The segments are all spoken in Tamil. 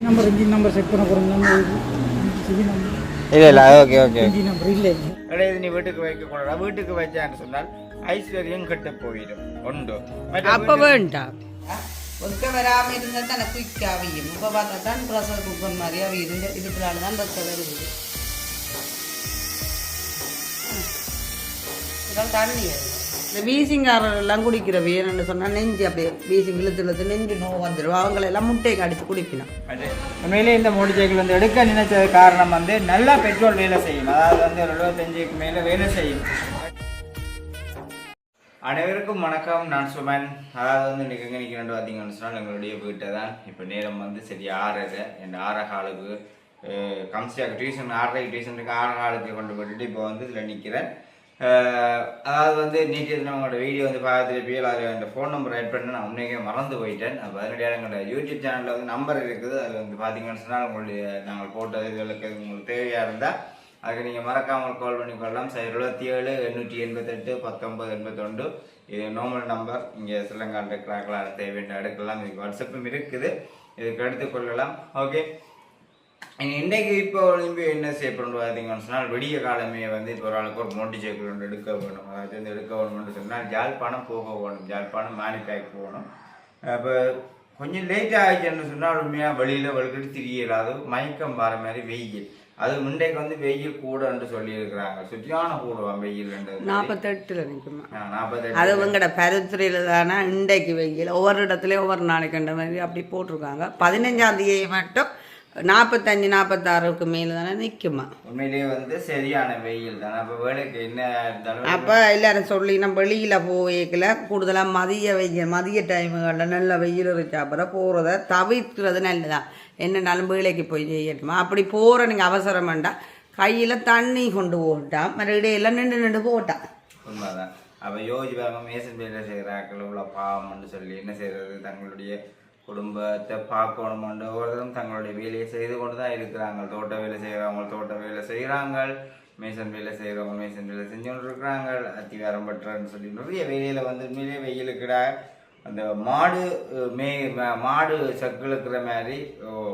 நம்பர் இன்ஜின் நம்பர் செக் பண்ண போகிறோம். இல்லை இல்லை ஓகே ஓகே இன்ஜின் நம்பர் இல்லை கிடையாது. நீ வீட்டுக்கு வைக்கக்கூடாது. வீட்டுக்கு வச்சான்னு சொன்னால் ஐஸ்வர்யம் கெட்டு போயிடும் உண்டு. அப்போ வேண்டாம் ஒதுக்க வராமல் இருந்தால் தான் குயிக் அவியும். இப்போ பார்த்தா தான் ப்ரெஷர் குக்கர் மாதிரி அவியுது. இதுக்குள்ளால தான் பஸ் வருது. இதெல்லாம் தண்ணி இந்த வீசிங்காரெல்லாம் குடிக்கிற வேணும்னு சொன்னால் நெஞ்சு அப்படியே வீசிங் இழுத்து நெஞ்சு நோவு வந்துடும். அவங்களெல்லாம் முட்டையை கடிச்சு குடிப்பினோம். உண்மையிலே இந்த மோட்டர் சைக்கிள் வந்து எடுக்க நினைச்சது காரணம் வந்து நல்லா பெட்ரோல் வேலை செய்யும். அதாவது வந்து ஒரு 75க்கு மேலே வேலை செய்யும். அனைவருக்கும் வணக்கம். நான் சுமன். அதாவது வந்து இன்றைக்கி எங்கே நிற்கிறேன் பார்த்தீங்கன்னு சொன்னால் எங்களுடைய வீட்டை தான். இப்போ நேரம் வந்து சரி 6:30 என் 6 காலுக்கு கம்சியாக டியூஷன் 6:30 டியூஷனுக்கு 6 காலுக்கு கொண்டு போட்டுட்டு இப்போ வந்து இதில் நிற்கிறேன். அதாவது வந்து நேற்று நம்மளோட வீடியோ வந்து பார்த்துட்டு போய் அதில் என் ஃபோன் நம்பர் ஆட் பண்ணி நான் உண்மைக்கே மறந்து போயிட்டேன். அப்போ அதனுடைய எங்களோட யூடியூப் சேனலில் வந்து நம்பர் இருக்குது. அது வந்து பார்த்தீங்கன்னு சொன்னால் உங்களுடைய நாங்கள் போட்டது இதுகளுக்கு உங்களுக்கு தேவையாக இருந்தால் அதுக்கு நீங்கள் மறக்காமல் கால் பண்ணி கொள்ளலாம். 77 888 19 81 இது நார்மல் நம்பர். இங்கே சிலங்கால் எடுக்கிறாங்களா தேவையான எடுக்கலாம். இதுக்கு வாட்ஸ்அப்பும் இருக்குது, இதுக்கு எடுத்துக்கொள்ளலாம். ஓகே, இன்றைக்கு இப்போ என்ன செய்யப்படும் பார்த்தீங்கன்னு சொன்னால் விடிய காலமே வந்து இப்போ ஒரு ஆளுக்கு ஒரு மோட்டர் சைக்கிள் ஒன்று எடுக்க வேணும். அதாவது வந்து எடுக்க வேணும்னு சொன்னால் ஜாழ்ப்பாணம் போக வேணும். ஜாழ்ப்பாணம் மேனிபேக் போகணும். இப்போ கொஞ்சம் லேட்டாக ஆகிடுச்சுன்னு சொன்னால் உண்மையாக வெளியில் வழுக்கிட்டு திரியலாது மயக்கம் வர மாதிரி வெயில். அது முண்டைக்கு வந்து வெயில் கூடன்னு சொல்லியிருக்கிறாங்க. சுற்றியான கூடுவான் வெயில் 48 நிற்குமா 48. அது உங்கட பருத்துறையில் தானே இன்றைக்கு வெயில். ஒவ்வொரு இடத்துலையும் ஒவ்வொரு நாளைக்கு கண்ட மாதிரி அப்படி போட்டிருக்காங்க. 15ஆம் தேதி மட்டும் 45 46க்கு மேலே தானே நிற்குமா. உண்மையிலேயே வந்து சரியான வெயில் தானே. அப்போ வேலைக்கு என்ன இருந்தாலும் அப்போ எல்லாரும் சொல்லி நம்ம வெளியில் போய்க்கல கூடுதலாக மதிய டைமுகளில் நல்ல வெயில் இருந்துச்சு அப்புறம் போகிறத தவிர்க்கிறது நல்லதான். என்னன்னாலும் வேலைக்கு போய் செய்யட்டுமா. அப்படி போகிற நீங்கள் அவசரம் வேண்டாம். கையில் தண்ணி கொண்டு போட்டான் மறுபடியும் நின்று போட்டான். உண்மைதான். அப்போ யோசிப்பாங்க மேசன் வேலை செய்கிறாக்கள் இவ்வளோ பாவம்னு சொல்லி என்ன செய்கிறது, தங்களுடைய குடும்பத்தை பார்க்கணுமென்று ஒவ்வொருத்தரும் தங்களுடைய வேலையை செய்து கொண்டு தான் இருக்கிறாங்க. தோட்ட வேலை செய்கிறவங்க தோட்ட வேலை செய்கிறாங்க, மேசன் வேலை செய்கிறவங்க மேசன் வேலை செஞ்சு கொண்டு இருக்கிறாங்க. அத்திவாரம் பட்டுறன்னு சொல்லி நிறைய வேலையில் வந்து உண்மையிலே வெயிலுக்கிட அந்த மாடு சக்குழுக்கிற மாதிரி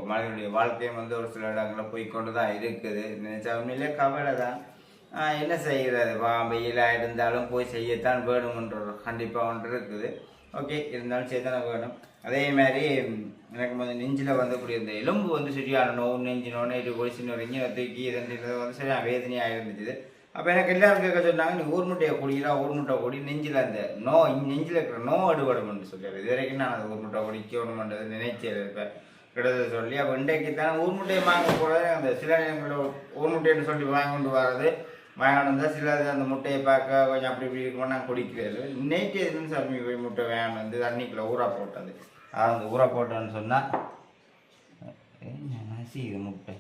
மனிதனுடைய வாழ்க்கையும் வந்து ஒரு சில இடங்களில் போய்கொண்டு தான் இருக்குது. நினைச்சா உண்மையிலே கவலை தான். என்ன செய்கிறது, வெயிலாக இருந்தாலும் போய் செய்யத்தான் வேணுமென்ற கண்டிப்பாக ஒன்று இருக்குது. ஓகே, இருந்தாலும் செய்தானே வேணும். அதே மாதிரி எனக்கு வந்து நெஞ்சில் வந்துக்கூடிய இந்த எலும்பு வந்து சரியான நோவு நெஞ்சு நோன்னு இது ஒழிச்சு வரைக்கும் தூக்கி இதுன்றது வந்து சரியான வேதனையாக இருந்துச்சு. அப்போ எனக்கு எல்லாரும் கேட்க சொன்னாங்க, நீ ஊர் முட்டையை குடிக்கிறா, ஊர் முட்டை குடி, நெஞ்சில் அந்த நெஞ்சில் இருக்கிற அடுபடும்னு சொல்லிடுறது. இது வரைக்கும் நான் அது ஊர் முட்டை குடிக்கணுமென்றது நினைச்சது இருப்பேன் கிட்டத்தட்ட சொல்லி. அப்போ இன்றைக்கு தானே ஊர் முட்டையை வாங்க போகிறது. அந்த சில நேரங்களில் ஊர் முட்டைன்னு சொல்லி வாங்கி கொண்டு வர்றது வாங்கணும் தான். சில அந்த முட்டையை பார்க்க கொஞ்சம் அப்படி இப்படி இருக்கும்போது நான் குடிக்கிறது. இன்னைக்கு எதுன்னு சாமி போய் முட்டை வேணும் வந்து தண்ணிக்குள்ளே ஊற போட்டது. அந்த ஊற போட்டோன்னு சொன்னால் இது முட்டை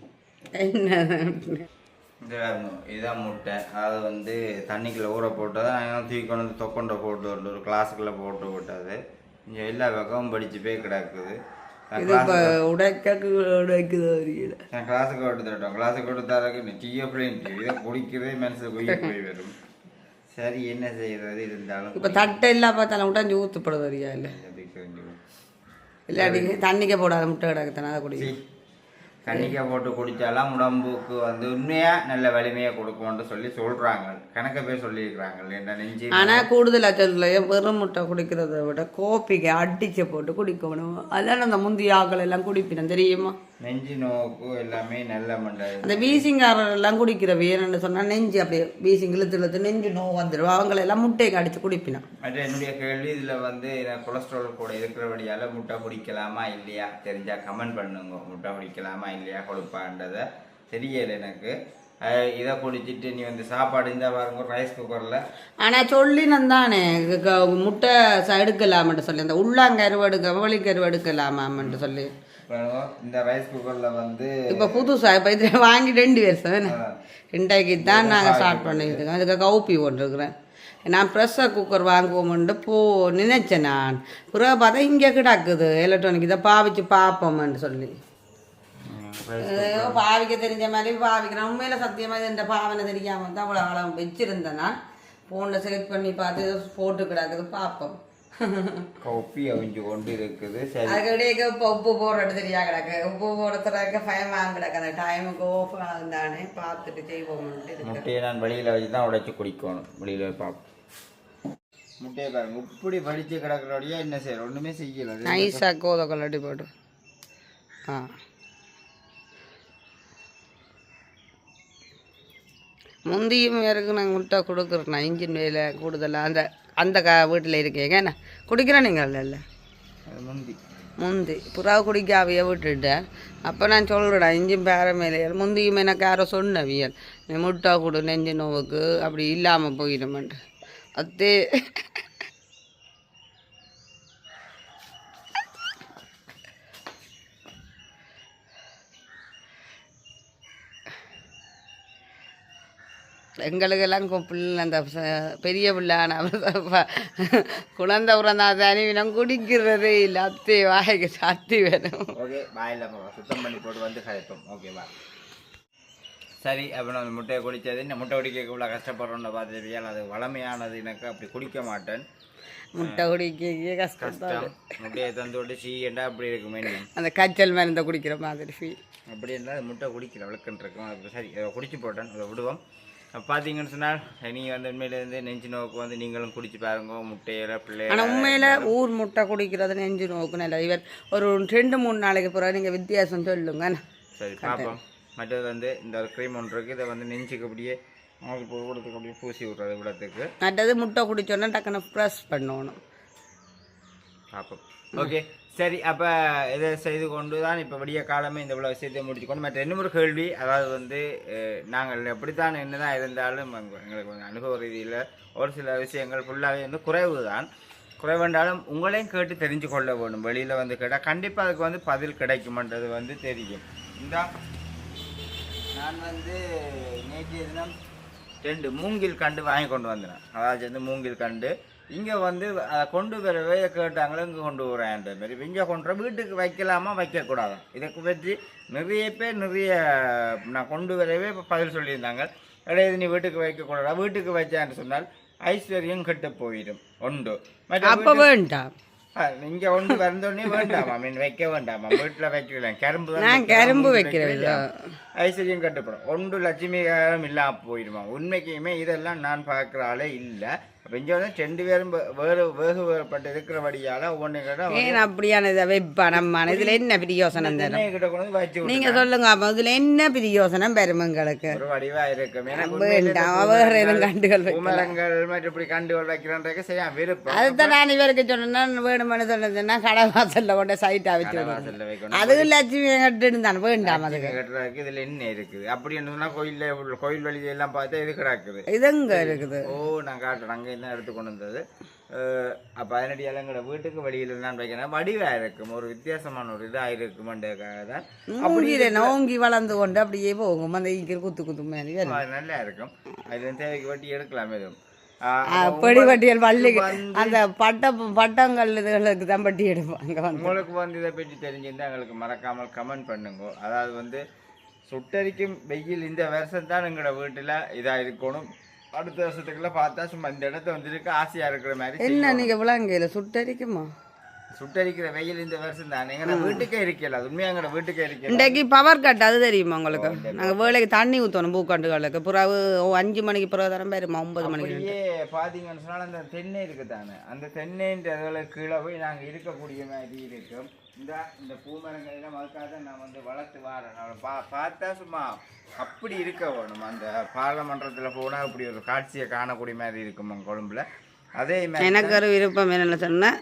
இதுதான் முட்டை. அது வந்து தண்ணிக்குள்ளே ஊற போட்டது. நான் தூக்கி கொண்டு வந்து தொக்கொண்டை போட்டு ஒரு கிளாஸுக்குள்ளே போட்டு விட்டது. இங்கே எல்லா பக்கமும் படிச்சு போய் கிடக்குது. உடைக்குது நான் கிளாஸுக்கு கொடுத்துட்டோம். கிளாஸுக்கு கொடுத்தாருக்கு டீயோ பிள்ளைங்க இதை குடிக்கிறதே மனசில் போய் வரும். சரி, என்ன செய்யறது இருந்தாலும் இப்போ தட்டை எல்லாம் பார்த்தாலும் விட்டா ஊற்றுப்படுது வரியா இல்லை இல்லாட்டி தண்ணிக்க போடாத முட்டை கிடக்குத்தானே அதை குடி. தண்ணிக்காய் போட்டு குடித்தாலாம் உடம்புக்கு வந்து உண்மையாக நல்ல வலிமையாக கொடுக்கும்னு சொல்லி சொல்கிறாங்க. கணக்க பேர் சொல்லியிருக்கிறாங்க. என்ன நெஞ்சு ஆனால் கூடுதலாக சொல்லலையே வெறும் முட்டை குடிக்கிறத விட கோப்பிக்கு அடிச்சு போட்டு குடிக்கணும். அதெல்லாம் அந்த முந்தைய ஆக்கள் எல்லாம் குடிப்பினோம் தெரியுமா. நெஞ்சு நோக்கு எல்லாமே நல்ல மண்டாது. அந்த வீசிங்காரெல்லாம் குடிக்கிற வேணும்னு சொன்னால் நெஞ்சு அப்படியே வீசிங் இழுத்து நெஞ்சு நோவு வந்துடும். அவங்களெல்லாம் முட்டையை அடித்து குடிப்பினோம். மற்ற என்னுடைய கேள்வி, இதில் வந்து கொலஸ்ட்ரால் கூட இருக்கிறபடியால் முட்டை குடிக்கலாமா இல்லையா தெரிஞ்சால் கமெண்ட் பண்ணுங்க. முட்டை குடிக்கலாமா இல்லையா கொடுப்பான்றதை தெரியலை எனக்கு. இதை குடிச்சிட்டு நீ வந்து சாப்பாடு இருந்தால் பாருங்க ரைஸ் குக்கரில். ஆனால் சொல்லினன் தானே முட்டை எடுக்கலாமன்ட்டு சொல்லி அந்த உள்ளாங்கருவா வெளிக்கருவா எடுக்கலாமான்ட்டு சொல்லி இந்த ரைஸ் குக்கரில் வந்து இப்போ புதுசாக இப்போ இதில் வாங்கி 2 வருஷம் இன்றைக்கு தான் நாங்கள் ஸ்டார்ட் பண்ணியிருக்கோம். அதுக்கு கவுப்பி போட்டுருக்குறேன். நான் ப்ரெஷர் குக்கர் வாங்குவோம்ன்ட்டு நினைச்சேன். நான் பிறகு பார்த்தா இங்கே கிடக்குது எலக்ட்ரானிக். இதை பாவிச்சு பார்ப்போம்னு சொல்லி பாவிக்க தெரிஞ்ச மாதிரி பாவிக்கிறேன். உண்மையில் சத்தியமாக இந்த பாவனை தெரியாமல் தான் அவ்வளோ காலம் வச்சுருந்தேன். நான் ஃபோனில் செலக்ட் பண்ணி பார்த்து போட்டு கிடக்குது பார்ப்போம். கொப்பி அவிஞ்சு கொண்டு இருக்குது. சரி அதுக்கடியே இப்போ உப்பு போடுறது தெரியா கிடக்கு, உப்பு போடுறதுக்கு பயமாக கிடக்கு. அந்த டைமுக்கு ஓஃப் தானே பார்த்துட்டு செய்வோம். முட்டையை நான் வெளியில் வச்சு தான் உடைச்சி குடிக்கணும். வெளியில் பார்ப்போம். முட்டையை பாருங்க இப்படி வடித்து கிடக்கிறோடையா என்ன செய்யற ஒன்றுமே செய்யல. நைஸாக கோதை கல்லட்டி போட்டு முந்தியும் இருக்கு. நாங்கள் முட்டை கொடுக்குறோம். இன்ஜின் வேலை கூடுதலாக அந்த வீட்டில் இருக்கேங்க. என்ன குடிக்கிறேன் நீங்கள் இல்லை முந்தி புறாவை குடிக்காவைய விட்டுட்டேன். அப்போ நான் சொல்கிறேன் இஞ்சின் பேர மேலே முந்தியும் எனக்கு யாரோ சொன்னவியல் நீ முட்டை கொடு நெஞ்சு நோவுக்கு அப்படி இல்லாமல் போயிடுமெண்டு. அதே எங்களுக்கெல்லாம் பிள்ளை அந்த பெரிய பிள்ளையான குழந்தை பிறந்தா தனிவினம் குடிக்கிறதே இல்லை. அத்தே வாய்க்கு சாத்தி வேணும். ஓகே வாயில் சுத்தம் பண்ணி போட்டு வந்து கரைப்போம். ஓகேவா சரி. அப்போ நான் முட்டையை குடித்தது இந்த முட்டை குடிக்க இவ்வளோ கஷ்டப்படுறோன்னு பார்த்துருப்பியால் அது வளமையானது. எனக்கு அப்படி குடிக்க மாட்டேன். முட்டை குடிக்க கஷ்டம். முட்டையை தந்து விட்டு சீயண்டா அப்படி இருக்குமே அந்த காய்ச்சல் மருந்தை குடிக்கிற மாதிரி ஃபீல். அப்படி இருந்தால் முட்டை குடிக்கல விளக்குன்னு இருக்கும். அது சரி குடிச்சு போட்டேன். அதை விடுவோம். பார்த்தீங்கன்னு சொன்னால் நீங்கள் வந்து உண்மையிலேருந்து நெஞ்சு நோக்கு வந்து நீங்களும் குடிச்சு பாருங்க முட்டையில பிள்ளை. ஆனால் உண்மையில் ஊர் முட்டை குடிக்கிறது நெஞ்சு நோக்குன்னு இல்லை. இவர் ஒரு 2-3 நாளைக்கு பிறகு நீங்கள் வித்தியாசம் சொல்லுங்க. சரி பார்ப்போம். மற்றது வந்து இந்த ஒரு க்ரீம் ஒன்று இருக்குது. இதை வந்து நெஞ்சுக்கு அப்படியே அவங்களுக்கு விடத்துக்கு அப்படியே பூசி விட்றது விடத்துக்கு. மற்றது முட்டை குடிச்சோன்னா டக்குன்னு ப்ரெஸ் பண்ணணும். பார்ப்போம். ஓகே சரி. அப்போ இதை செய்து கொண்டு தான் இப்போ விடிய காலமே இந்த இவ்வளோ விஷயத்தை முடிச்சுக்கொண்டு மற்ற இன்னொரு கேள்வி. அதாவது வந்து நாங்கள் எப்படித்தான் என்ன தான் இருந்தாலும் எங்களுக்கு வந்து அனுபவ ரீதியில் ஒரு சில விஷயங்கள் ஃபுல்லாகவே வந்து குறைவென்றாலும் உங்களையும் கேட்டு தெரிஞ்சு கொள்ள வேணும். வெளியில் வந்து கேட்டால் கண்டிப்பாக அதுக்கு வந்து பதில் கிடைக்குமென்றது வந்து தெரியும். இந்த நான் வந்து நேற்றைய தினம் 2 மூங்கில் கண்டு வாங்கி கொண்டு வந்தேன். அதாவது வந்து மூங்கில் கண்டு இங்கே வந்து அதை கொண்டு வரவே கேட்டாங்களோ இங்கே கொண்டு வரேன்ற மாரி இங்கே கொண்டு வீட்டுக்கு வைக்கலாமா வைக்கக்கூடாது. இதை பற்றி நிறைய பேர் நான் கொண்டு வரவே பதில் சொல்லியிருந்தாங்க. இடையே நீ வீட்டுக்கு வைக்கக்கூடாதா, வீட்டுக்கு வச்சான்னு சொன்னால் ஐஸ்வர்யம் கெட்டு போயிடும் ஒன்று. அப்போ வேண்டாம் இங்கே ஒன்று வந்தோடனே வேண்டாமா மீன் வைக்க வேண்டாமா வீட்டில் வைக்கலாம். கரும்பு வைக்கிறேன் ஐஸ்வர்யம் கட்டுப்படும். ஒன்று லட்சுமிகாரம் இல்லாமல் போயிடுமா. உண்மைக்குமே இதெல்லாம் நான் பார்க்குற ஆளே இல்லை. அப்போ இங்கே வந்து 2 பேரும் வேறு வேறுபட்டு இருக்கிறபடியால் ஒவ்வொன்றும் ஏன் அப்படியான இதை வைப்பானம்மான இதில் என்ன பிரியோசனம் தரும் கிட்ட கொண்டு வச்சு நீங்கள் சொல்லுங்க. அப்போ இதில் என்ன பிரியோசனம் பெருமங்களுக்கு ஒரு வடிவாக இருக்கும். வேறு எதுவும் கண்டுகள் மரங்கள் மற்றும் இப்படி கண்டுகள் வைக்கிறன்றதுக்கு சரியா விருப்பம். அதுதான் நான் இவருக்கு சொன்னேன்னா வேணுமென்னு சொன்னதுன்னா கடை வாசலில் கொண்டு சைட்டாக வச்சு வைக்கணும். அது லட்சுமி கட்டுன்னு தான் வேண்டாம். அதுக்கு கட்டுறதுக்கு இதில் என்ன இருக்குது அப்படி என்னன்னா கோயில் வழியெல்லாம் பார்த்தா இது கிடக்குது. இதுங்க இருக்குது. ஓ நான் காட்டுறேன். அங்கே என்ன எடுத்து கொண்டு வந்தது. அப்போ அதனடி எங்களோட வீட்டுக்கு வழியில் நான் வைக்கிறேன். வடிவாக இருக்கும். ஒரு வித்தியாசமான ஒரு இதாக இருக்குமென்றதுக்காக தான் அப்படி நோங்கி வளர்ந்து கொண்டு அப்படியே போகும். அந்த குத்து மாதிரி நல்லா இருக்கும். அது தேவைக்கு வட்டி எடுக்கலாம். எதுவும் படி வட்டியல் வள்ளி அந்த பட்டங்கள் இதுகளுக்கு தான் பட்டி எடுப்பாங்க. உங்களுக்கு வந்து இதை பற்றி தெரிஞ்சிருந்தால் எங்களுக்கு மறக்காமல் கமெண்ட் பண்ணுங்க. அதாவது வந்து சுட்டரிக்கும் வெயில் இந்த வருஷம் தான் எங்களோட வீட்டில் இதாக இருக்கணும். அடுத்த வருஷத்துக்குள்ள பார்த்தா சும்மா இந்த இடத்த வந்துருக்கு ஆசையா இருக்கிற மாதிரி. என்ன நீங்க விளங்கையில சுட்டரிக்குமா? சுட்டரிக்கிற வெயில் இந்த வருஷம் தான் எங்க வீட்டுக்கே இருக்கல. அது உண்மையா எங்க வீட்டுக்கே இருக்கல. இன்றைக்கு பவர் கட் அது தெரியுமா உங்களுக்கு? நாங்கள் வேலைக்கு தண்ணி ஊற்றணும் பூக்கண்டுகளுக்கு. பிறகு 5 மணிக்கு பிறகு தரம் பேருமா 9 மணிக்கு. பார்த்தீங்கன்னு சொன்னால் அந்த தென்னை இருக்கு தானே, அந்த தென்னைன்ற கீழே போய் நாங்கள் இருக்கக்கூடிய மாதிரி இருக்கும். இந்த பூமரங்கள் எல்லாம் அதுக்காக நான் வந்து வளர்த்து வாரேன். பார்த்தா சும்மா அப்படி இருக்க வேணும். அந்த பாராளுமன்றத்தில் போனால் அப்படி ஒரு காட்சியை காணக்கூடிய மாதிரி இருக்கும் கொழும்புல. அதே மாதிரி எனக்கு ஒரு விருப்பம் என்னென்ன சொன்னால்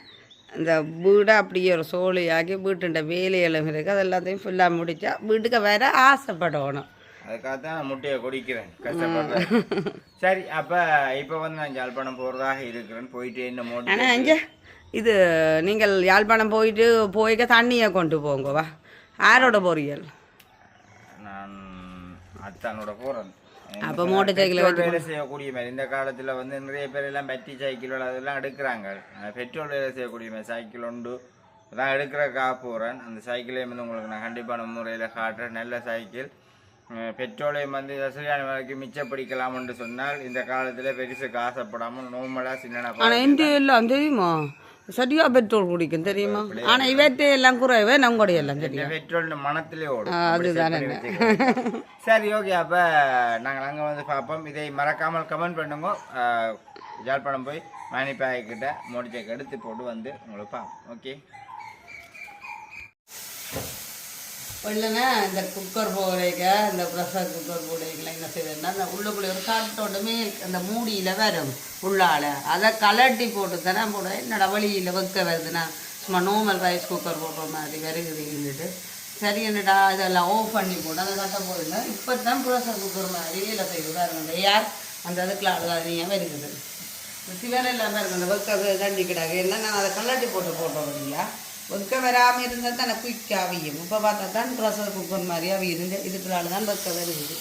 இந்த வீடை அப்படியே ஒரு சோழியாக்கி வீட்டுண்ட வேலையெல்லாம் இருக்குது. அது எல்லாத்தையும் ஃபுல்லாக முடித்தா வீட்டுக்கு வேற ஆசைப்படணும். அதுக்காக தான் நான் முட்டையை குடிக்கிறேன், கஷ்டப்படுறேன். சரி அப்போ இப்போ வந்து நான் யாழ்ப்பாணம் போகிறதாக இருக்கிறேன். போயிட்டு என்ன மோடி ஆனால் இங்கே இது நீங்கள் யாழ்ப்பாணம் போய்க்க தண்ணியை கொண்டு போங்கவா. யாரோட போறீர்கள்? நான் அத்தானோட போகிறேன். அப்போ மோட்டர் சைக்கிள் வேலை செய்யக்கூடிய மாதிரி இந்த காலத்தில் வந்து நிறைய பேர் எல்லாம் பேட்டரி சைக்கிள் அதெல்லாம் எடுக்கிறாங்க. பெட்ரோல் வேலை செய்யக்கூடிய மாதிரி சைக்கிள் உண்டு அதான் எடுக்கிறக்காக போகிறேன். அந்த சைக்கிளையும் வந்து உங்களுக்கு நான் கண்டிப்பான முறையில் காட்டுறேன். நல்ல சைக்கிள். பெட்ரோலையும் வந்து சரியான விலைக்கு மிச்சப்பிடிக்கலாம்னு சொன்னால் இந்த காலத்தில் பெருசுக்கு ஆசைப்படாமல் நார்மலாக சின்ன எல்லாம் தெரியுமா சரியா பெட்ரோல் குடிக்கும் தெரியுமா? ஆனா இவற்றை எல்லாம் குறைவே நம்முடைய எல்லாம் தெரியும். பெட்ரோல் மனத்திலே ஓடும். அதுதானே. சரி, ஓகே. அப்போ நாங்கள் அங்கே வந்து பார்ப்போம். இதை மறக்காமல் கமெண்ட் பண்ணுங்க. ஜாழ்ப்பாணம் போய் மணிப்பாய்கிட்ட மோடிச்சேக்கு எடுத்து போட்டு வந்து உங்களுக்கு பார்ப்போம். ஓகே. இல்லைன்னா இந்த குக்கர் போடைக்க இந்த ப்ரெஷர் குக்கர் போடைக்கெல்லாம் என்ன செய்வேன்னா அந்த உள்ளுக்குள்ளே ஒரு காட்டோட்டமே அந்த மூடியில் வரும் உள்ளால் அதை கலட்டி போட்டு தானே போட என்னோட வழியில் வைக்க வருதுன்னா சும்மா நார்மல் ரைஸ் குக்கர் போடுற மாதிரி வருகுது இருந்துட்டு சரி என்னடா இதெல்லாம் ஆஃப் பண்ணி போட்டு அதை கட்ட போடுங்க. இப்போ தான் ப்ரெஷர் குக்கர் மாதிரி வேலை செய்யுது பாருங்க. அந்த ஏர் அந்த அதுக்குள்ள அழுகாதீங்க வருகுது. சிவன் இல்லாமல் இருக்கு அந்த வைக்க கண்டிக்கிடாங்க. என்ன நான் அதை கலட்டி போட்டோம் இல்லையா? வெக்க வராமல் இருந்தால் தான் எனக்கு குயிக் அவியும். இப்போ பார்த்தா தான் ப்ரெஷர் குக்கர் மாதிரி அவியுது. இதுக்குள்ளால தான் வெக்க வருது.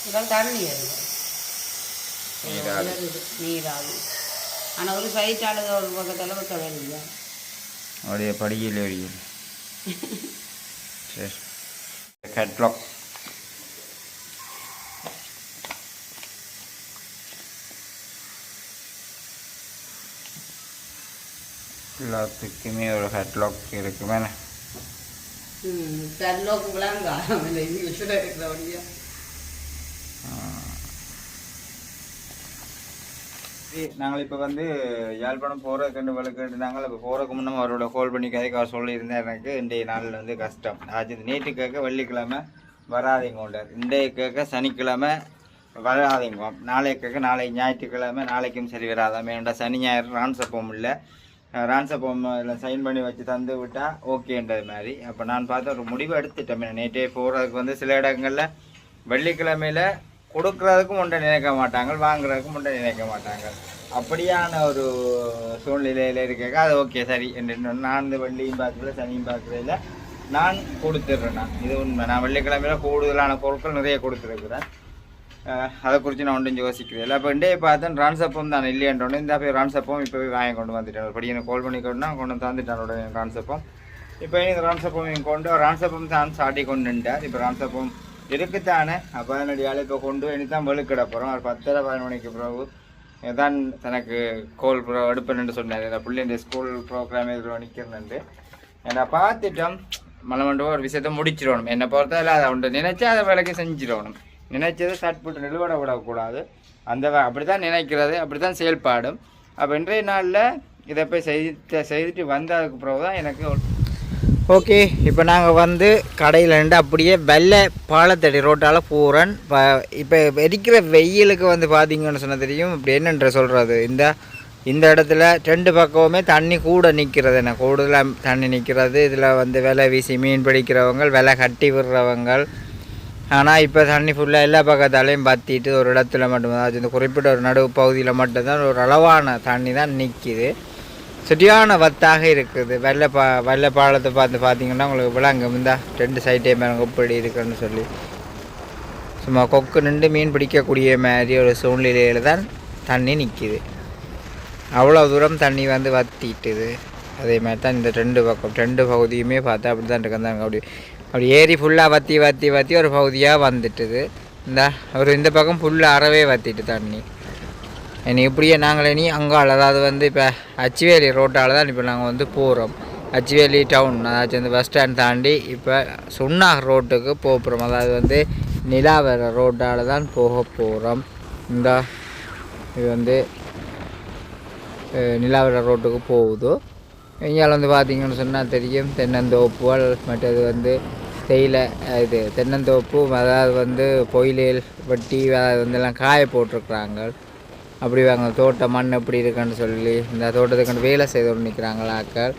இதெல்லாம் தண்ணி வருது நீராகும். ஆனால் ஒரு சைட் ஆளுக ஒரு பக்கத்தில் வெக்க வருது. அவருடைய படியில் வருகிறது. சரி, கேட்லாக் எல்லாத்துக்குமே ஒரு ஹெட்லாக் இருக்குமே. நாங்கள் இப்போ வந்து யாழ்ப்பாணம் போகிறதுக்கு வழக்கு நாங்கள் இப்போ போகிறதுக்கு முன்னே அவரோட கால் பண்ணி கதைக்கு அவர் சொல்லியிருந்தேன். எனக்கு இன்றைய நாளில் வந்து கஷ்டம் ஆச்சு. நேற்று கேட்க வெள்ளிக்கிழமை வராதிங்க உண்டார், இன்றைய கேட்க சனிக்கிழமை வராதிங்க, நாளைய கேட்க நாளை ஞாயிற்றுக்கிழமை நாளைக்கும் சரி வராதாமே வேண்டா. சனி ஞாயிறு ரான்சப்போம் இல்லை, ரான்சப்போம் இதில் சைன் பண்ணி வச்சு தந்து விட்டால் ஓகேன்றது மாதிரி. அப்போ நான் பார்த்து ஒரு முடிவு எடுத்துட்டேன். நேற்றே போகிறதுக்கு வந்து சில இடங்களில் வெள்ளிக்கிழமையில் கொடுக்குறதுக்கும் ஒன்றை நினைக்க மாட்டாங்க, வாங்குறதுக்கும் ஒன்றை நினைக்க மாட்டாங்க. அப்படியான ஒரு சூழ்நிலையில் இருக்க அது ஓகே சரி என்று நான் இந்த வெள்ளியும் பார்க்கல சனியும் பார்க்குறதில்ல, நான் கொடுத்துட்றேன். நான் இது உண்மை. நான் வெள்ளிக்கிழமையில் கூடுதலான பொருட்கள் நிறைய கொடுத்துருக்குறேன். அதை குறித்து நான் ஒன்றும் யோசிக்கிறேன் இல்லை. அப்போ இண்டே பார்த்தேன் ரான்சப்பம் தான் இல்லையன்றோன்னு இந்த போய் ரான்சப்பம் இப்போ போய் வாங்கி கொண்டு வந்துட்டேன். படி எனக்கு கால் பண்ணி கொண்டு கொண்டு தந்துட்டானோட ரான்சப்பம். இப்போ இந்த ரான்சப்பம் கொண்டு ரான்சப்பம் தான் சாட்டி கொண்டுட்டார். இப்போ ரான்சப்பம் இருக்குத்தானே. அப்போ என்னுடைய ஆள் இப்போ கொண்டு இனி தான் வெளுக்கிட போகிறோம். ஒரு 10:30 மணிக்கு பிறகு தான் தனக்கு கோல் எடுப்பேன்னு சொன்னார். இந்த பிள்ளைங்க ஸ்கூல் ப்ரோக்ராம் இதில் நிற்கிறேன்ட்டு என்னை பார்த்துட்டோம். மலமண்டோ ஒரு விஷயத்தை முடிச்சிடணும். என்னை பொறுத்தவரை அதை ஒன்று நினைச்சா அதை வேலைக்கு செஞ்சிடணும். நினைச்சதை சட் போட்டு நிலுவட விடக்கூடாது. அந்த அப்படி தான் நினைக்கிறது, அப்படி தான் செயல்பாடும். அப்போ இன்றைய நாளில் இதை போய் செய்துட்டு வந்ததுக்கு பிறகு தான் எனக்கு ஓகே. இப்போ நாங்கள் வந்து கடையில் இருந்து அப்படியே வெள்ளை பாலத்தடி ரோட்டால் போகிறேன். இப்போ எரிக்கிற வெயிலுக்கு வந்து பார்த்தீங்கன்னு சொன்ன தெரியும். இப்படி என்னன்ற சொல்கிறது, இந்த இடத்துல 2 பக்கமுமே தண்ணி கூட நிற்கிறது. என்ன கூடுதலாக தண்ணி நிற்கிறது. இதில் வந்து விலை வீசி மீன் பிடிக்கிறவங்க, விலை கட்டி விடுறவங்க. ஆனால் இப்போ தண்ணி ஃபுல்லாக எல்லா பக்கத்தாலையும் பற்றிட்டு ஒரு இடத்துல மட்டும்தான், அது இந்த குறிப்பிட்ட ஒரு நடுவு பகுதியில் மட்டும்தான் ஒரு அளவான தண்ணி தான் நிற்கிது. சுட்டியான வத்தாக இருக்குது. வெள்ளை பாலத்தை பார்த்தீங்கன்னா உங்களுக்கு விளங்கும். இந்த 2 சைட்டே மேலே எப்படி இருக்குன்னு சொல்லி சும்மா கொக்கு நின்று மீன் பிடிக்கக்கூடிய மாதிரி ஒரு சூழ்நிலையில் தான் தண்ணி நிற்கிது. அவ்வளோ தூரம் தண்ணி வந்து வற்றிட்டுது. அதே மாதிரி தான் இந்த 2 பக்கம் 2 பகுதியுமே பார்த்தா அப்படி தான் இருக்குந்தாங்க. அப்படி ஏரி ஃபுல்லாக வற்றி ஒரு பகுதியாக வந்துட்டுது. இந்த பக்கம் ஃபுல்லாக அறவே வற்றிட்டு தண்ணி. இனி இப்படியே நாங்கள் இனி அங்காள், அதாவது வந்து இப்போ அச்சுவேலி ரோட்டால் தான் இப்போ நாங்கள் வந்து போகிறோம். அச்சுவேலி டவுன், அதாச்சும் வந்து பஸ் ஸ்டாண்ட் தாண்டி இப்போ சுன்னாக ரோட்டுக்கு போகிறோம். அதாவது வந்து நிலாவர ரோட்டால் தான் போக போகிறோம். இது வந்து நிலாவர ரோட்டுக்கு போகுது. இங்கே வந்து பார்த்திங்கன்னு சொன்னால் தெரியும் தென்னந்தோப்புகள், மற்றது வந்து தேயிலை, இது தென்னந்தோப்பு, அதாவது வந்து பொயிலேல் வெட்டி அதாவது வந்து எல்லாம் காய போட்டிருக்குறாங்க. அப்படி வாங்க தோட்டம் மண் எப்படி இருக்குன்னு சொல்லி இந்த தோட்டத்துக்கு வேலை செய்து நிற்கிறாங்களாக்கள்.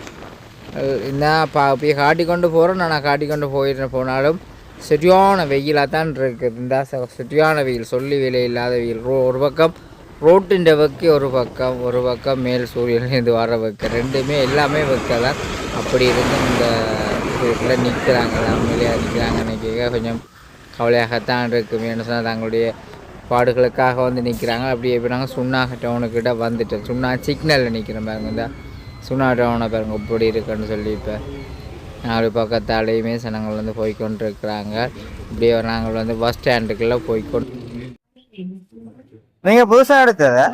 இந்த அப்படியே காட்டிக்கொண்டு போகிறோம். நான் காட்டிக்கொண்டு போனாலும் சரியான வெயிலாக தான் இருக்குது. இந்த சரியான வெயில், சொல்லி வேலை இல்லாத வெயில். ஒரு பக்கம் ரோட்டின் வெக்க, ஒரு பக்கம் மேல் சூரியன்லேருந்து வர வைக்க, ரெண்டுமே எல்லாமே வைக்க தான். அப்படி இருந்து இந்த இதுக்குள்ளே நிற்கிறாங்க, அவங்களே நிற்கிறாங்க. நிற்க கொஞ்சம் கவலையாகத்தான் இருக்குது. என்ன சொன்னால் தங்களுடைய பாடுகளுக்காக வந்து நிற்கிறாங்க. அப்படியே இப்போ நாங்கள் சுன்னாக டவுனுக்கிட்ட வந்துட்டோம். சுன்னா சிக்னலில் நிற்கிறோம் பாருங்க. இந்த சுன்னா டவுனை பாருங்க இப்படி இருக்குன்னு சொல்லி இப்போ 4 பக்கத்தாலேயுமே சனங்கள் வந்து போய்கொண்டு இருக்கிறாங்க. இப்படியே நாங்கள் வந்து பஸ் ஸ்டாண்டுக்குள்ளே போய்கொண்டு நீங்கள் புதுசாக எடுத்ததா?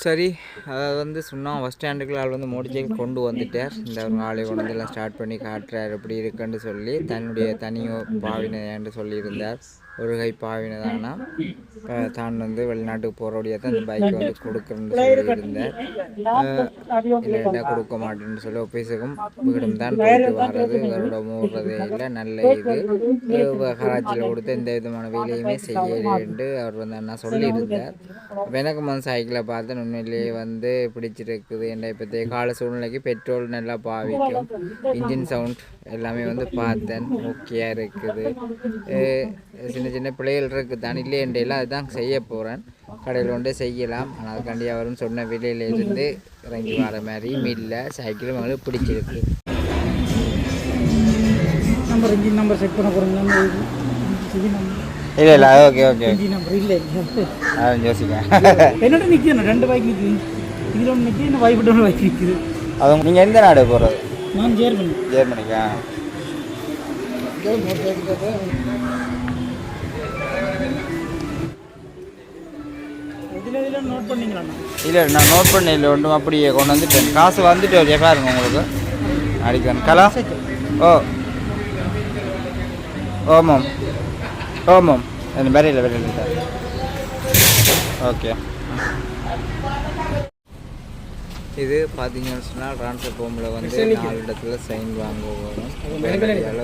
சரி, அதாவது வந்து சும்மா பஸ் ஸ்டாண்டுக்குள்ள ஆள் வந்து மோடிச்சைக்கிள் கொண்டு வந்துட்டார். இந்த ஒரு ஆளை கொண்டு வந்து எல்லாம் ஸ்டார்ட் பண்ணி காட்டுறார் எப்படி இருக்குன்னு சொல்லி தன்னுடைய தனியோ பாவினன்னு சொல்லியிருந்தார். ஒரு கை பாவினதானா தான் வந்து வெளிநாட்டுக்கு போகிறோடைய தான் இந்த பைக்கை வந்து கொடுக்குறேன்னு சொல்லியிருந்தார். இல்லைன்னா கொடுக்க மாட்டேன்னு சொல்லி ஆஃபீஸுக்கும் வீடும் தான் போயிட்டு வர்றது இவரோட மூடுறதே இல்லை. நல்ல இது கராச்சியில் கொடுத்து எந்த விதமான வேலையுமே செய்யலேன்னு அவர் வந்து அண்ணா சொல்லியிருந்தார். எனக்கு வந்து சைக்கிளை பார்த்து உண்மையிலேயே வந்து பிடிச்சிருக்குது. என்ற இப்போதைய கால சூழ்நிலைக்கு பெட்ரோல் நல்லா பாவிக்கும், இன்ஜின் சவுண்ட் எல்லாமே வந்து பார்த்தேன் ஓகேயா இருக்குது. சின்ன சின்ன பிள்ளைகள் இருக்குது தான் இல்லை எல்லாம் அதுதான் செய்ய போகிறேன். கடையில் கொண்டே செய்யலாம். ஆனால் அதுக்காண்டி அவரும் சொன்ன விலையிலேருந்து இறங்கி வர மாதிரி இல்லை. சைக்கிளும் அவங்களுக்கு பிடிச்சிருக்கு. இன்ஜின் நம்பர் செக் பண்ண போகிறீங்களா? இல்லை இல்லை ஓகே ஓகே இன்ஜின் நம்பர் இல்லை அதான் யோசிக்கேன். என்னோட நிற்கிது 2 பைக் நிற்கிது. இதில் ஒன்று நிற்கிது, இன்னும் பைக் ஒன்று பைக் நிற்கிது. அது நீங்கள் எந்த நாடு போகிறது? நான் ஜெர்மனி. ஜெர்மனிக்கா? இதில் நோட் பண்ணிங்களா? இல்லை நான் நோட் பண்ண இல்லை ஒன்றும் அப்படியே கொண்டு வந்துட்டேன். காசு வந்துட்டு ஒரு பாருங்க உங்களுக்கு அடிக்கணும். கலா ஓ ஓமம் ஓமம் வரையில் வரையில் சார். ஓகே, இது பார்த்தீங்கன்னு சொன்னால் ட்ரான்ஸ்ஃபர் ஃபார்மில் வந்து 4 இடத்துல சைன் வாங்க வரும்.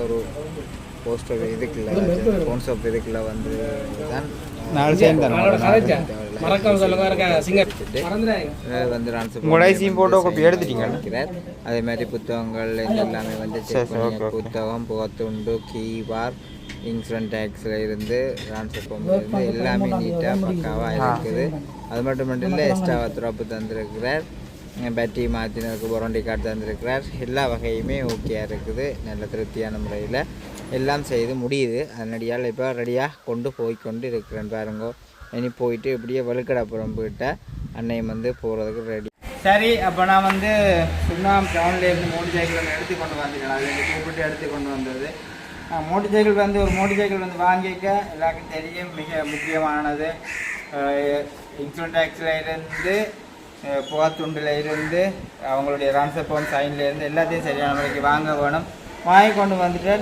ஒரு போஸ்டர் இதுக்குள்ள ஃபோன் ஷாப் இதுக்குள்ள வந்து தான் 4 சைன் தான் வந்து ட்ரான்ஸ்ஃபர் ஃபோட்டோ காப்பி எடுத்துட்டீங்க. அதே மாதிரி புத்தகங்கள் எல்லாமே வந்து புத்தகம், புகத்துண்டு, கீபார், இன்சூரன்ஸ் டேக்ஸில் இருந்து ட்ரான்ஸ்ஃபர் ஃபார்மில் இருந்து எல்லாமே நீட்டாக பக்காவாக இருக்குது. அது மட்டும் இல்லை, எக்ஸ்ட்ரா துறப்பு தந்திருக்கிறார். பேட்டரி மாற்றினதுக்கு வாரண்டி கார்டு தந்திருக்கிறார். எல்லா வகையுமே ஓகேயாக இருக்குது. நல்ல திருப்தியான முறையில் எல்லாம் செய்து முடியுது. அதனடியால் இப்போ ரெடியாக கொண்டு போய்கொண்டு இருக்கிறேன் பாருங்க. இனி போயிட்டு இப்படியே வலுக்கடப்புறம் போயிட்ட அன்னையும் வந்து போகிறதுக்கு ரெடி. சரி, அப்போ நான் வந்து சுண்ணாம் டவுன்லேருந்து மோட்டர் சைக்கிள் வந்து எடுத்து கொண்டு வந்துட்டேன். அது கூப்பிட்டு எடுத்து கொண்டு வந்தது. மோட்டர் சைக்கிள் வந்து ஒரு மோட்டர் சைக்கிள் வந்து வாங்கிக்க எல்லாருக்கும் தெரியும், மிக முக்கியமானது. இன்சூரன்ஸ் டேக்ஸில் இருந்து புகத்துண்டில் இருந்து அவங்களுடைய ட்ரான்ஸ்ஃபர் சைன்லேருந்து எல்லாத்தையும் சரியான முறைக்கு வாங்க வேணும். வாங்கி கொண்டு வந்துட்டு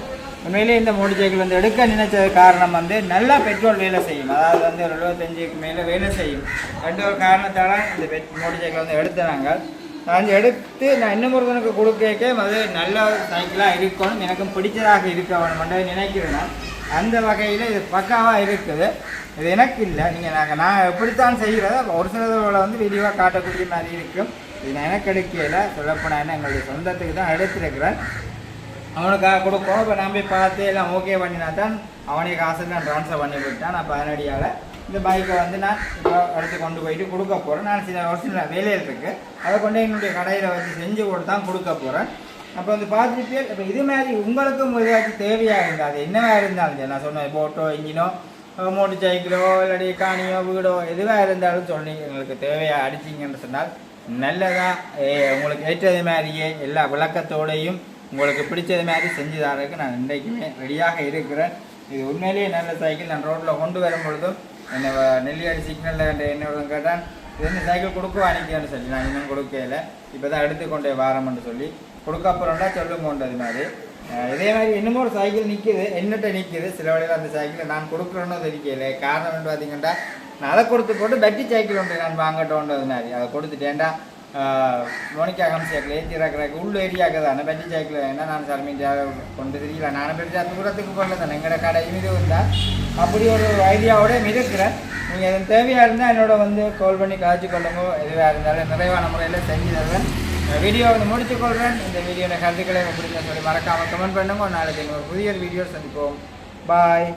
உண்மையிலேயே இந்த மோட்டர் சைக்கிள் வந்து எடுக்க நினைச்ச காரணம் வந்து நல்லா பெட்ரோல் வேலை செய்யும். அதாவது வந்து ஒரு 75க்கு மேலே வேலை செய்யும். 2 காரணத்தால் இந்த மோட்டர் சைக்கிள் வந்து எடுத்தாங்க. நான் எடுத்து நான் இன்னும் ஒருத்தனுக்கு கொடுக்க அது நல்ல சைக்கிளாக இருக்கணும், எனக்கும் பிடிச்சதாக இருக்க வேணும் நினைக்கிறேன்னா அந்த வகையில் இது பக்காவாக இருக்குது. இது எனக்கு இல்லை, நீங்கள் நான் எப்படித்தான் செய்கிறத ஒரு சிலதோட வந்து வீடியோவாக காட்டக்கூடிய மாதிரி இருக்கும். இது நான் எனக்கு எடுக்கல, சொல்லப்போனால் எங்களுடைய சொந்தத்துக்கு தான் எடுத்துருக்கிறேன். அவனுக்காக கொடுப்போம். இப்போ நான் போய் பார்த்து எல்லாம் ஓகே பண்ணினா தான் அவனே காசு நான் ட்ரான்ஸ்ஃபர் பண்ணி விட்டான். அப்போ அதனடியால் இந்த பைக்கை வந்து நான் இப்போ எடுத்து கொண்டு போயிட்டு கொடுக்க போகிறேன். நான் ஒரு சில வேலையில் இருக்குது, அதை கொண்டு என்னுடைய கடையில் வச்சு செஞ்சு கொடுத்து தான் கொடுக்க போகிறேன். அப்போ வந்து பார்த்துட்டு இப்போ இது மாதிரி உங்களுக்கும் ஏதாச்சும் தேவையாக இருந்தால் அது என்னவாக இருந்தாலும் நான் சொன்னேன், போட்டோ, இன்ஜினோ, மோட்டர் சைக்கிளோ இல்லாட்டி காணியோ வீடோ எதுவாக இருந்தாலும் சொல்லி எங்களுக்கு தேவையாக அடிச்சிங்கன்னு சொன்னால் நல்லதாக உங்களுக்கு ஏற்றது மாதிரியே எல்லா விளக்கத்தோடையும் உங்களுக்கு பிடிச்சது மாதிரி செஞ்சு தரதுக்கு நான் இன்றைக்குமே ரெடியாக இருக்கிறேன். இது உண்மையிலேயே நல்ல சைக்கிள். நான் ரோட்டில் கொண்டு வரும் பொழுதும் என்னை நெல்லியாடி சிக்னலில் என்னோட கேட்டான், இது என்ன சைக்கிள் கொடுக்க அனுப்பியான்னு சொல்லி நான் இன்னும் கொடுக்கல, இப்போ தான் எடுத்துக்கொண்டே வாரம்னு சொல்லி கொடுக்க அப்புறம்டா சொல்லுங்க. அது மாதிரி இதே மாதிரி இன்னமும் ஒரு சைக்கிள் நிற்கிது, என்னட்ட நிற்கிது. சில வழியில் அந்த சைக்கிளை நான் கொடுக்குறேன்னு தெரியல. காரணம் என்ன பார்த்தீங்கன்னா, நான் அதை கொடுத்து போட்டு பெட்டி சைக்கிள் ஒன்று நான் வாங்கட்டோன்றது மாதிரி அதை கொடுத்துட்டேன்டா. மோனிகா கம்சியாக்கில் ஏற்றி இறக்குறாக்கு உள்ள ஏரியாவுக்கு தானே பெட்டி சைக்கிள் வேணால் நான் சர்மீண்டியாக கொண்டு தெரியல. நானும் பெரிய தூரத்துக்கு கொண்டு தானே எங்களோட கடை இது இருந்தால் அப்படி ஒரு ஐடியாவோட இருக்கிறேன். நீங்கள் எதுவும் தேவையாக இருந்தால் என்னோட வந்து கால் பண்ணி காய்ச்சி கொள்ளுங்க. எதுவாக இருந்தாலும் நிறைவான முறையில் செஞ்சு தருவேன். வீடியோ வந்து முடிச்சுக்கொள்கிறேன். இந்த வீடியோட கருத்துக்களை பிடிச்ச சொல்லி மறக்காமல் கமெண்ட் பண்ணுங்க. நாளைக்கு இன்னொரு புதிய வீடியோ சந்திப்போம். பாய்.